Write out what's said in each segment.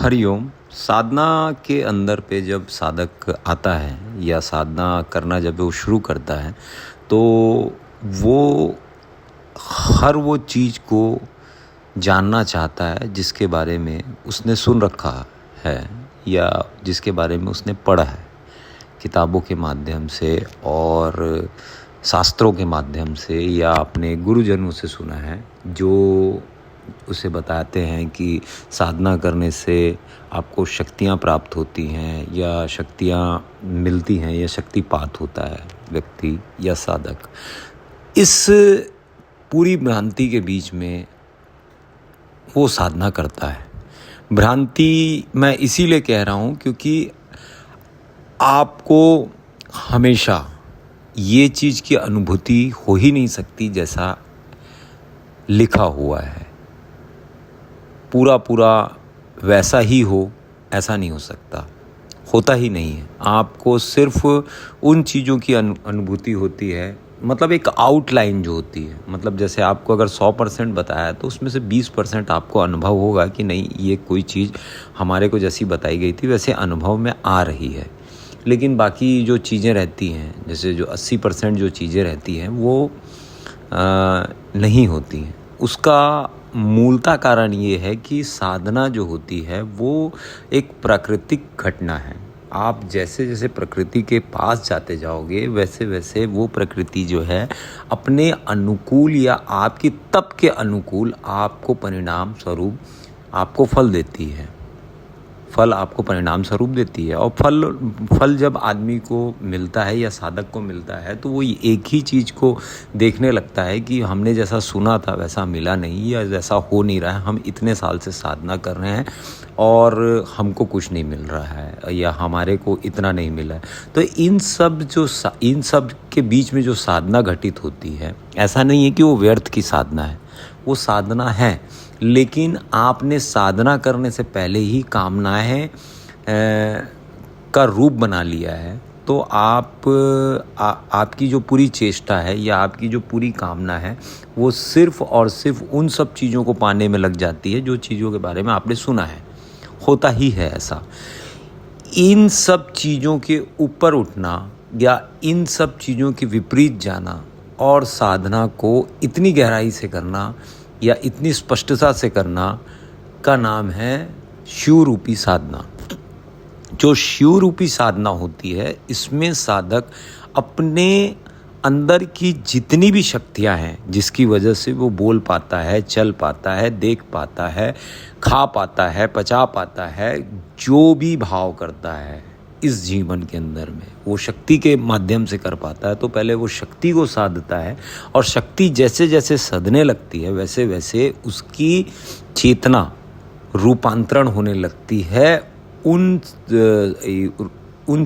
हरिओम। साधना के अंदर पे जब साधक आता है या साधना करना जब वो शुरू करता है तो वो हर वो चीज़ को जानना चाहता है जिसके बारे में उसने सुन रखा है या जिसके बारे में उसने पढ़ा है किताबों के माध्यम से और शास्त्रों के माध्यम से या अपने गुरुजनों से सुना है, जो उसे बताते हैं कि साधना करने से आपको शक्तियाँ प्राप्त होती हैं या शक्तियाँ मिलती हैं या शक्तिपात होता है व्यक्ति या साधक। इस पूरी भ्रांति के बीच में वो साधना करता है। भ्रांति मैं इसीलिए कह रहा हूँ क्योंकि आपको हमेशा ये चीज़ की अनुभूति हो ही नहीं सकती जैसा लिखा हुआ है, पूरा वैसा ही हो ऐसा नहीं हो सकता, होता ही नहीं है। आपको सिर्फ उन चीज़ों की अनुभूति होती है, मतलब एक आउटलाइन जो होती है, मतलब जैसे आपको अगर 100% बताया तो उसमें से 20% आपको अनुभव होगा कि नहीं ये कोई चीज़ हमारे को जैसी बताई गई थी वैसे अनुभव में आ रही है। लेकिन बाकी जो चीज़ें रहती हैं, जैसे जो 80% जो चीज़ें रहती हैं वो नहीं होती हैं। उसका मूलता कारण ये है कि साधना जो होती है वो एक प्राकृतिक घटना है। आप जैसे जैसे प्रकृति के पास जाते जाओगे वैसे वैसे वो प्रकृति जो है अपने अनुकूल या आपकी तप के अनुकूल आपको परिणाम स्वरूप आपको फल देती है, फल आपको परिणाम स्वरूप देती है। और फल जब आदमी को मिलता है या साधक को मिलता है तो वो एक ही चीज़ को देखने लगता है कि हमने जैसा सुना था वैसा मिला नहीं या जैसा हो नहीं रहा है। हम इतने साल से साधना कर रहे हैं और हमको कुछ नहीं मिल रहा है या हमारे को इतना नहीं मिला है। तो इन सब के बीच में जो साधना घटित होती है, ऐसा नहीं है कि वो व्यर्थ की साधना है, वो साधना है, लेकिन आपने साधना करने से पहले ही कामनाएं का रूप बना लिया है। तो आपकी जो पूरी चेष्टा है या आपकी जो पूरी कामना है वो सिर्फ़ और सिर्फ उन सब चीज़ों को पाने में लग जाती है जो चीज़ों के बारे में आपने सुना है। होता ही है ऐसा। इन सब चीज़ों के ऊपर उठना या इन सब चीज़ों के विपरीत जाना और साधना को इतनी गहराई से करना या इतनी स्पष्टता से करना का नाम है शिव रूपी साधना। जो शिव रूपी साधना होती है इसमें साधक अपने अंदर की जितनी भी शक्तियां हैं जिसकी वजह से वो बोल पाता है, चल पाता है, देख पाता है, खा पाता है, पचा पाता है, जो भी भाव करता है इस जीवन के अंदर में वो शक्ति के माध्यम से कर पाता है। तो पहले वो शक्ति को साधता है और शक्ति जैसे जैसे सधने लगती है वैसे वैसे उसकी चेतना रूपांतरण होने लगती है उन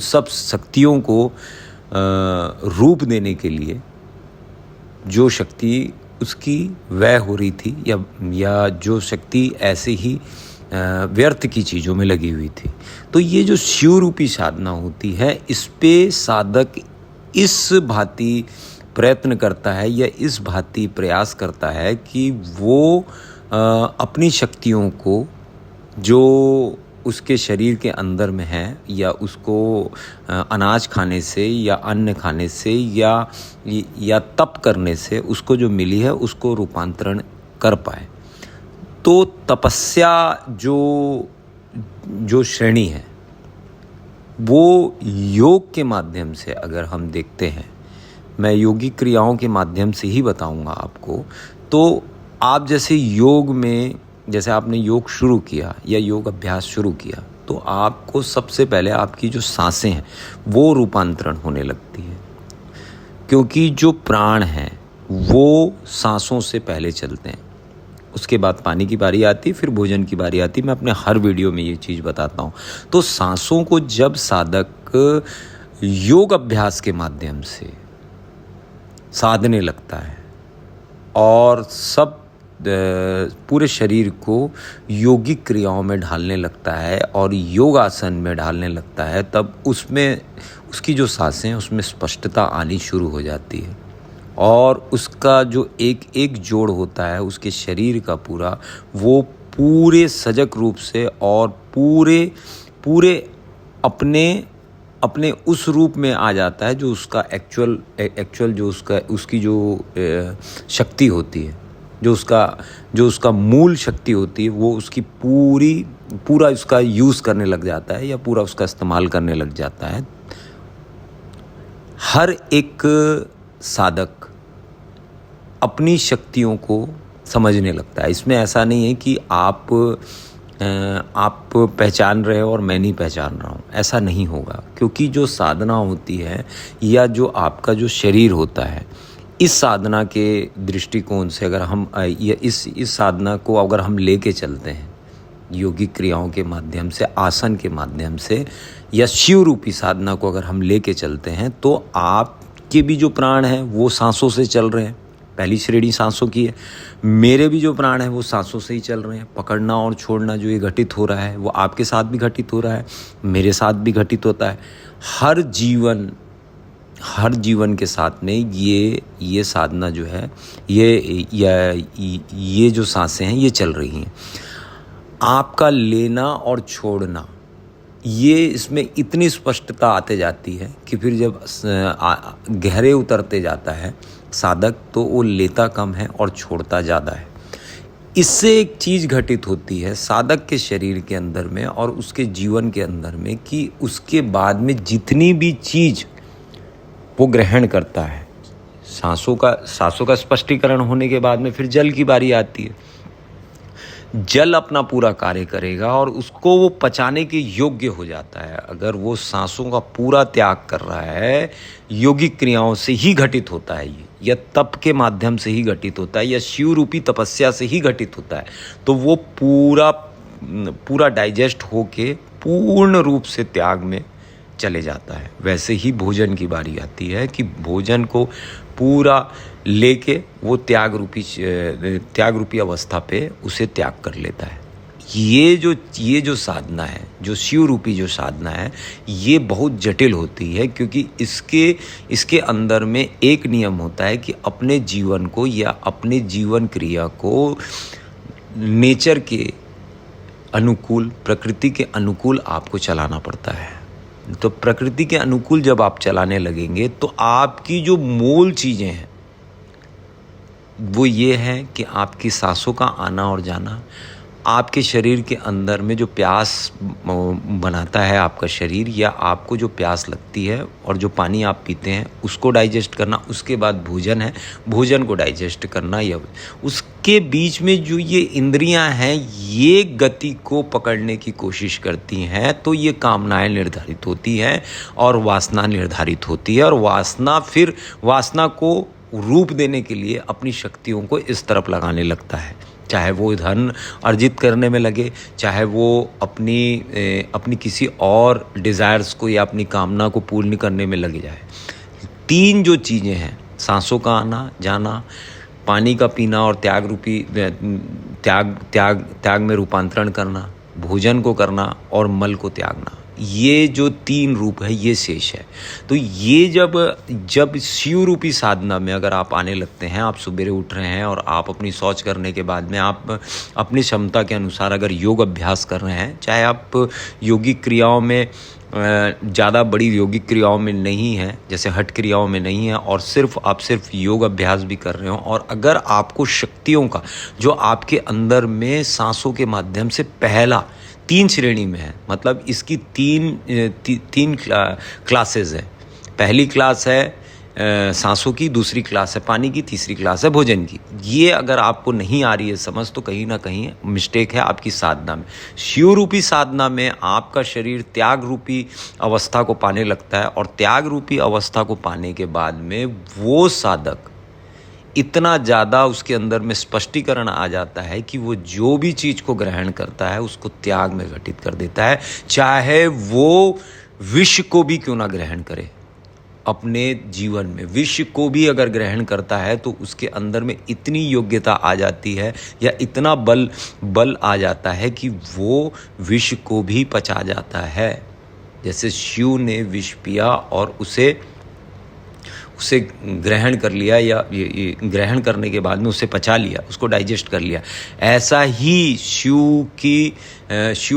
सब शक्तियों को रूप देने के लिए जो शक्ति उसकी वह हो रही थी या जो शक्ति ऐसे ही व्यर्थ की चीज़ों में लगी हुई थी। तो ये जो शिव रूपी साधना होती है इस पे साधक इस भांति प्रयत्न करता है या इस भांति प्रयास करता है कि वो अपनी शक्तियों को जो उसके शरीर के अंदर में है या उसको अनाज खाने से या अन्न खाने से या तप करने से उसको जो मिली है उसको रूपांतरण कर पाए। तो तपस्या जो श्रेणी है वो योग के माध्यम से अगर हम देखते हैं, मैं योगिक क्रियाओं के माध्यम से ही बताऊंगा आपको। तो आप जैसे योग में जैसे आपने योग शुरू किया या योग अभ्यास शुरू किया तो आपको सबसे पहले आपकी जो सांसें हैं वो रूपांतरण होने लगती है, क्योंकि जो प्राण हैं वो सांसों से पहले चलते हैं। उसके बाद पानी की बारी आती, फिर भोजन की बारी आती। मैं अपने हर वीडियो में ये चीज़ बताता हूँ। तो सांसों को जब साधक योग अभ्यास के माध्यम से साधने लगता है और सब पूरे शरीर को योगिक क्रियाओं में ढालने लगता है और योगासन में ढालने लगता है, तब उसमें उसकी जो सांसें हैं उसमें स्पष्टता आनी शुरू हो जाती है और उसका जो एक एक जोड़ होता है उसके शरीर का पूरा वो पूरे सजग रूप से और पूरे पूरे अपने अपने उस रूप में आ जाता है जो उसका एक्चुअल जो उसकी जो शक्ति होती है, जो उसका मूल शक्ति होती है, वो उसकी पूरा उसका यूज़ करने लग जाता है या पूरा उसका इस्तेमाल करने लग जाता है। हर एक साधक अपनी शक्तियों को समझने लगता है। इसमें ऐसा नहीं है कि आप पहचान रहे हो और मैं नहीं पहचान रहा हूँ, ऐसा नहीं होगा। क्योंकि जो साधना होती है या जो आपका जो शरीर होता है, इस साधना के दृष्टिकोण से अगर हम इस साधना को अगर हम लेके चलते हैं योगिक क्रियाओं के माध्यम से, आसन के माध्यम से, या शिव रूपी साधना को अगर हम लेके चलते हैं, तो आपके भी जो प्राण हैं वो सांसों से चल रहे हैं। पहली श्रेणी सांसों की है। मेरे भी जो प्राण है वो सांसों से ही चल रहे हैं। पकड़ना और छोड़ना जो ये घटित हो रहा है वो आपके साथ भी घटित हो रहा है, मेरे साथ भी घटित होता है। हर जीवन के साथ में ये साधना जो है, ये जो सांसें हैं ये चल रही हैं। आपका लेना और छोड़ना, ये इसमें इतनी स्पष्टता आते जाती है कि फिर जब गहरे उतरते जाता है साधक, तो वो लेता कम है और छोड़ता ज़्यादा है। इससे एक चीज़ घटित होती है साधक के शरीर के अंदर में और उसके जीवन के अंदर में, कि उसके बाद में जितनी भी चीज़ वो ग्रहण करता है, सांसों का स्पष्टीकरण होने के बाद में फिर जल की बारी आती है। जल अपना पूरा कार्य करेगा और उसको वो पचाने के योग्य हो जाता है। अगर वो सांसों का पूरा त्याग कर रहा है, योगिक क्रियाओं से ही घटित होता है ये, या तप के माध्यम से ही घटित होता है, या शिव रूपी तपस्या से ही घटित होता है, तो वो पूरा डाइजेस्ट होके पूर्ण रूप से त्याग में चले जाता है। वैसे ही भोजन की बारी आती है कि भोजन को पूरा लेके वो त्याग रूपी अवस्था पे उसे त्याग कर लेता है। ये जो साधना है, जो शिव रूपी जो साधना है, ये बहुत जटिल होती है। क्योंकि इसके अंदर में एक नियम होता है कि अपने जीवन को या अपने जीवन क्रिया को नेचर के अनुकूल, प्रकृति के अनुकूल आपको चलाना पड़ता है। तो प्रकृति के अनुकूल जब आप चलाने लगेंगे तो आपकी जो मूल चीज़ें हैं वो ये है कि आपकी सांसों का आना और जाना, आपके शरीर के अंदर में जो प्यास बनाता है आपका शरीर, या आपको जो प्यास लगती है और जो पानी आप पीते हैं उसको डाइजेस्ट करना, उसके बाद भोजन है, भोजन को डाइजेस्ट करना, या उसके बीच में जो ये इंद्रियां हैं ये गति को पकड़ने की कोशिश करती हैं। तो ये कामनाएं निर्धारित होती हैं और वासना निर्धारित होती है, और वासना को रूप देने के लिए अपनी शक्तियों को इस तरफ लगाने लगता है। चाहे वो धन अर्जित करने में लगे, चाहे वो अपनी किसी और डिज़ायर्स को या अपनी कामना को पूर्ण करने में लगे जाए। तीन जो चीज़ें हैं, सांसों का आना जाना, पानी का पीना और त्याग में रूपांतरण करना, भोजन को करना और मल को त्यागना, ये जो तीन रूप है ये शेष है। तो ये जब शिव रूपी साधना में अगर आप आने लगते हैं, आप सुबह उठ रहे हैं और आप अपनी शौच करने के बाद में आप अपनी क्षमता के अनुसार अगर योग अभ्यास कर रहे हैं, चाहे आप योगिक क्रियाओं में ज़्यादा बड़ी योगिक क्रियाओं में नहीं है, जैसे हठ क्रियाओं में नहीं है, और आप सिर्फ योग अभ्यास भी कर रहे हो, और अगर आपको शक्तियों का जो आपके अंदर में सांसों के माध्यम से पहला 3 श्रेणी में है, मतलब इसकी तीन क्लासेस है। पहली क्लास है सांसों की, दूसरी क्लास है पानी की, तीसरी क्लास है भोजन की। ये अगर आपको नहीं आ रही है समझ, तो कहीं ना कहीं मिस्टेक है आपकी साधना में। शिव रूपी साधना में आपका शरीर त्याग रूपी अवस्था को पाने लगता है, और त्याग रूपी अवस्था को पाने के बाद में वो साधक इतना ज़्यादा उसके अंदर में स्पष्टीकरण आ जाता है कि वो जो भी चीज़ को ग्रहण करता है उसको त्याग में घटित कर देता है, चाहे वो विष को भी क्यों ना ग्रहण करे। अपने जीवन में विष को भी अगर ग्रहण करता है तो उसके अंदर में इतनी योग्यता आ जाती है या इतना बल आ जाता है कि वो विष को भी पचा जाता है। जैसे शिव ने विष पिया और उसे उसे ग्रहण कर लिया या ये ग्रहण करने के बाद में उसे पचा लिया, उसको डाइजेस्ट कर लिया। ऐसा ही शिव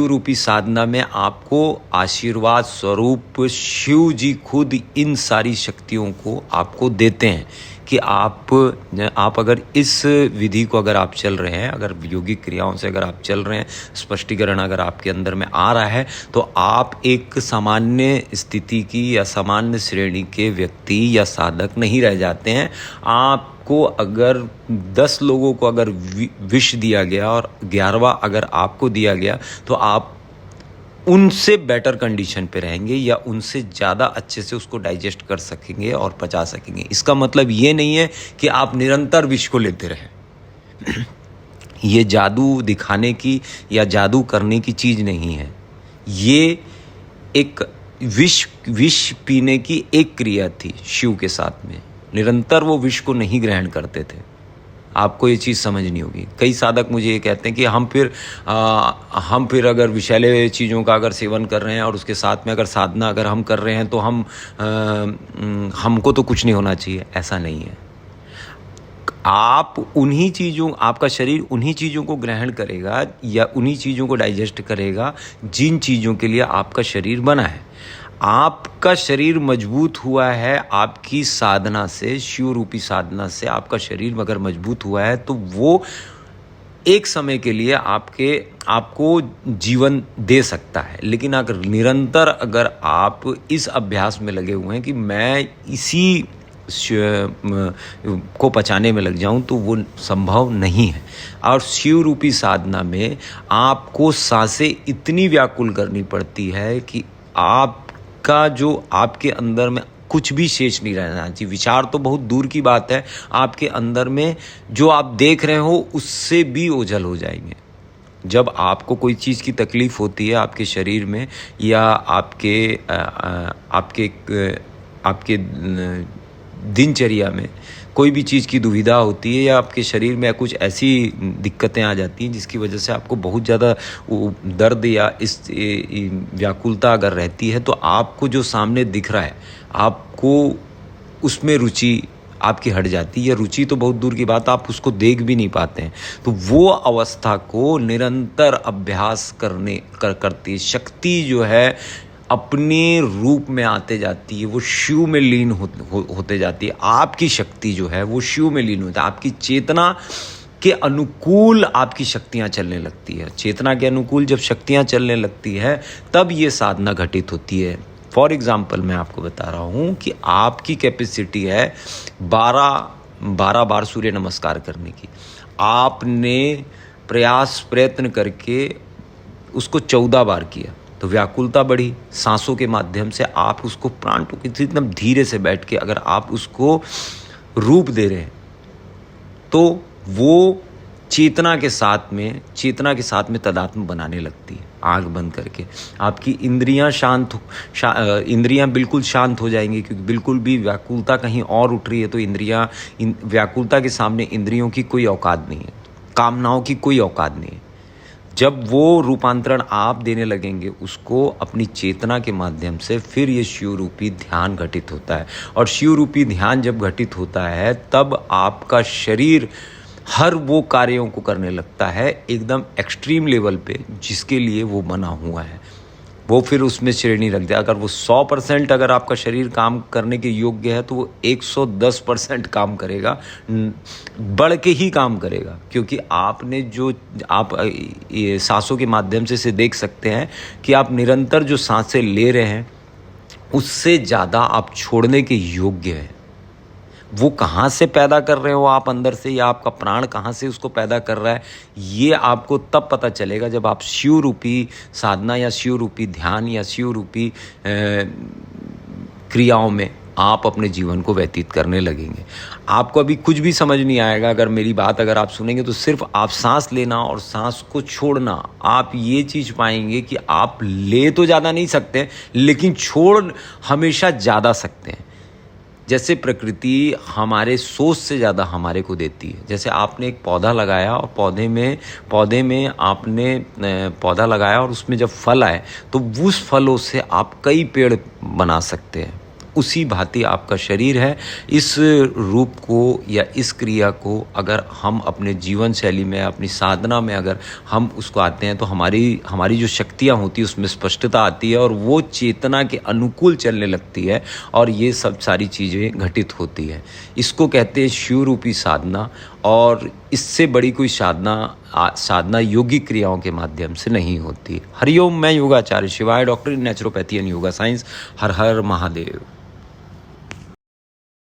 रूपी साधना में आपको आशीर्वाद स्वरूप शिव जी खुद इन सारी शक्तियों को आपको देते हैं कि आप अगर इस विधि को अगर आप चल रहे हैं, अगर योगिक क्रियाओं से अगर आप चल रहे हैं, स्पष्टीकरण अगर आपके अंदर में आ रहा है, तो आप एक सामान्य स्थिति की या सामान्य श्रेणी के व्यक्ति या साधक नहीं रह जाते हैं। आपको अगर 10 लोगों को अगर विष दिया गया और 11वां अगर आपको दिया गया, तो आप उनसे बेटर कंडीशन पे रहेंगे या उनसे ज़्यादा अच्छे से उसको डाइजेस्ट कर सकेंगे और पचा सकेंगे। इसका मतलब ये नहीं है कि आप निरंतर विष को लेते रहें। ये जादू दिखाने की या जादू करने की चीज़ नहीं है। ये एक विष पीने की एक क्रिया थी शिव के साथ में। निरंतर वो विष को नहीं ग्रहण करते थे। आपको ये चीज़ समझनी होगी। कई साधक मुझे ये कहते हैं कि हम फिर अगर विषैले चीज़ों का अगर सेवन कर रहे हैं और उसके साथ में अगर साधना अगर हम कर रहे हैं तो हमको तो कुछ नहीं होना चाहिए। ऐसा नहीं है। आपका शरीर उन्हीं चीज़ों को ग्रहण करेगा या उन्हीं चीज़ों को डाइजेस्ट करेगा जिन चीज़ों के लिए आपका शरीर बना है। आपका शरीर मजबूत हुआ है आपकी साधना से, शिव रूपी साधना से आपका शरीर अगर मजबूत हुआ है तो वो एक समय के लिए आपको जीवन दे सकता है। लेकिन अगर निरंतर अगर आप इस अभ्यास में लगे हुए हैं कि मैं इसी को पचाने में लग जाऊं, तो वो संभव नहीं है। और शिव रूपी साधना में आपको सांसें इतनी व्याकुल करनी पड़ती है कि आपका जो आपके अंदर में कुछ भी शेष नहीं रहना चाहिए। विचार तो बहुत दूर की बात है, आपके अंदर में जो आप देख रहे हो उससे भी ओझल हो जाएंगे। जब आपको कोई चीज़ की तकलीफ़ होती है आपके शरीर में या आपके दिनचर्या में कोई भी चीज़ की दुविधा होती है या आपके शरीर में कुछ ऐसी दिक्कतें आ जाती हैं जिसकी वजह से आपको बहुत ज़्यादा दर्द या इस व्याकुलता अगर रहती है, तो आपको जो सामने दिख रहा है आपको उसमें रुचि आपकी हट जाती है। रुचि तो बहुत दूर की बात, आप उसको देख भी नहीं पाते हैं। तो वो अवस्था को निरंतर अभ्यास करती शक्ति जो है अपने रूप में आते जाती है, वो शिव में लीन होते जाती है। आपकी शक्ति जो है वो शिव में लीन होती है। आपकी चेतना के अनुकूल आपकी शक्तियाँ चलने लगती है। चेतना के अनुकूल जब शक्तियाँ चलने लगती है तब ये साधना घटित होती है। फॉर एग्जाम्पल मैं आपको बता रहा हूँ कि आपकी कैपेसिटी है 12 बार सूर्य नमस्कार करने की। आपने प्रयत्न करके उसको 14 बार किया तो व्याकुलता बढ़ी। सांसों के माध्यम से आप उसको प्राण टूक एकदम धीरे से बैठ के अगर आप उसको रूप दे रहे हैं तो वो चेतना के साथ में तादात्म्य बनाने लगती है। आँख बंद करके आपकी इंद्रियां बिल्कुल शांत हो जाएंगी, क्योंकि बिल्कुल भी व्याकुलता कहीं और उठ रही है तो व्याकुलता के सामने इंद्रियों की कोई औकात नहीं है, कामनाओं की कोई औकात नहीं है। जब वो रूपांतरण आप देने लगेंगे उसको अपनी चेतना के माध्यम से, फिर ये शिव रूपी ध्यान घटित होता है। और शिव रूपी ध्यान जब घटित होता है तब आपका शरीर हर वो कार्यों को करने लगता है एकदम एक्सट्रीम लेवल पे जिसके लिए वो बना हुआ है। वो फिर उसमें श्रेणी रख दिया। अगर वो 100% अगर आपका शरीर काम करने के योग्य है तो वो 110% काम करेगा, बढ़ के ही काम करेगा। क्योंकि आपने जो आप ये सांसों के माध्यम से इसे देख सकते हैं कि आप निरंतर जो सांसें ले रहे हैं उससे ज़्यादा आप छोड़ने के योग्य हैं। वो कहाँ से पैदा कर रहे हो आप अंदर से, या आपका प्राण कहाँ से उसको पैदा कर रहा है, ये आपको तब पता चलेगा जब आप शिव रूपी साधना या शिव रूपी ध्यान या शिव रूपी क्रियाओं में आप अपने जीवन को व्यतीत करने लगेंगे। आपको अभी कुछ भी समझ नहीं आएगा। अगर मेरी बात अगर आप सुनेंगे तो सिर्फ आप सांस लेना और सांस को छोड़ना, आप ये चीज़ पाएंगे कि आप ले तो ज़्यादा नहीं सकते लेकिन छोड़ हमेशा ज़्यादा सकते हैं। जैसे प्रकृति हमारे सोच से ज़्यादा हमारे को देती है। जैसे आपने एक पौधा लगाया और पौधे में आपने पौधा लगाया और उसमें जब फल आए तो उस फलों से आप कई पेड़ बना सकते हैं। उसी भांति आपका शरीर है। इस रूप को या इस क्रिया को अगर हम अपने जीवन शैली में, अपनी साधना में अगर हम उसको आते हैं तो हमारी जो शक्तियाँ होती हैं उसमें स्पष्टता आती है और वो चेतना के अनुकूल चलने लगती है और ये सब सारी चीज़ें घटित होती है। इसको कहते हैं शिव रूपी साधना, और इससे बड़ी कोई साधना योगिक क्रियाओं के माध्यम से नहीं होती। हरिओम। मैं योगाचार्य शिवाय, doctor in naturopathy and yoga science. Her her Mahadev.